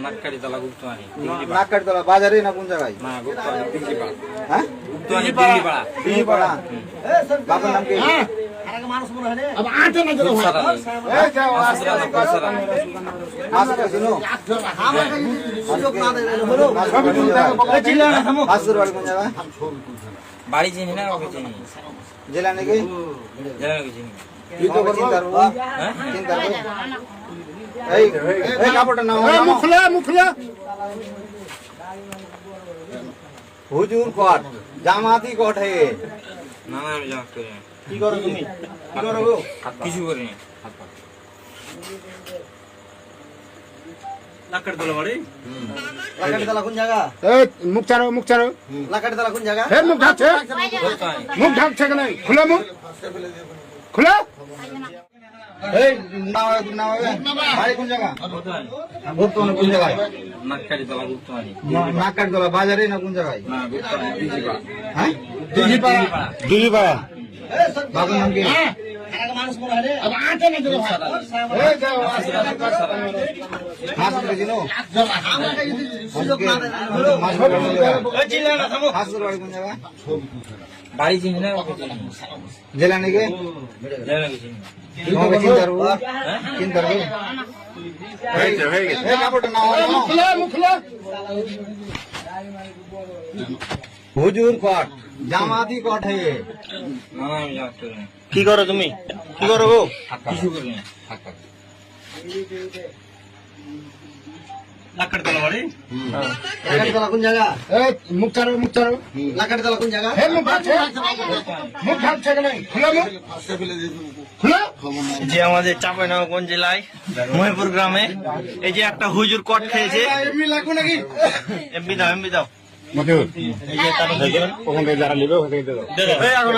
নাককাটিতলা গুপ্তমানি নাককাটিতলা বাজারে না কোন জায়গায়? না গুপ্তমানি দিঘিপাড়া। হ্যাঁ গুপ্তমানি দিঘিপাড়া। দিঘিপাড়া। বাবার নাম কি? মাসুদ চিনো? মাসুদ বাড়ি কোন জায়গায়? বাড়ি চিনি না ওকে চিনি। জেলা নাকি? জেলা নাকি চিনি। চিন্তা এই কাপড়টা নাও। হুজুর কোট জামাতি কোট হে। না না আমি জামাত করি না। কি করো তুমি? কি করো গো? কিছু করি না। নাককাটিতলা বাড়ি। লাকাটিতলা কোন জায়গা? এই মুখ ছাড়ো লাকাটিতলা কোন জায়গা? ফের মুখ ঢাকছে কেন খুলে মুখ খুলে এই নাও বাড়ি কোন জায়গা? গুপ্তমানি কোন জায়গায়? নাককাটিতলা গুপ্তমানি। নাককাটিতলা বাজারে না কোন জায়গায়? না গুপ্তমানি দিঘিপাড়া। হ্যাঁ দিঘিপাড়া বাবার নাম কি? মাসুদ চিনো? মাসুদ বাড়ি কোন জায়গা? বাড়ি চিনি না ওকে চিনি। জেলা নাকি? জেলা নাকি চিনি। তোমাকে চিন্তা করবো চিন্তা করবো। এই কাপড়টা নাও। হুজুর কোট জামাতি কোট হে। না না আমি জামাত করি না। কি করো তুমি? কি করো গো? কিছু করি না। নাককাটিতলা বাড়ি। লাকাটিতলা কোন জায়গা? এই মুখ ছাড়ো লাকাটিতলা কোন জায়গা? ফের মুখ ঢাকছে কেন খুলে মুখ খুলে যে আমাদের চাঁপাইনবাবগঞ্জ জেলায় মহিপুর গ্রামে এই যে একটা হুজুর কট খেয়েছে। এমনি লাগবে নাকি? এমবি দাও মজুর এই যে তার ওখান থেকে যারা নেবে ওখান থেকে দিয়ে দাও এই এখন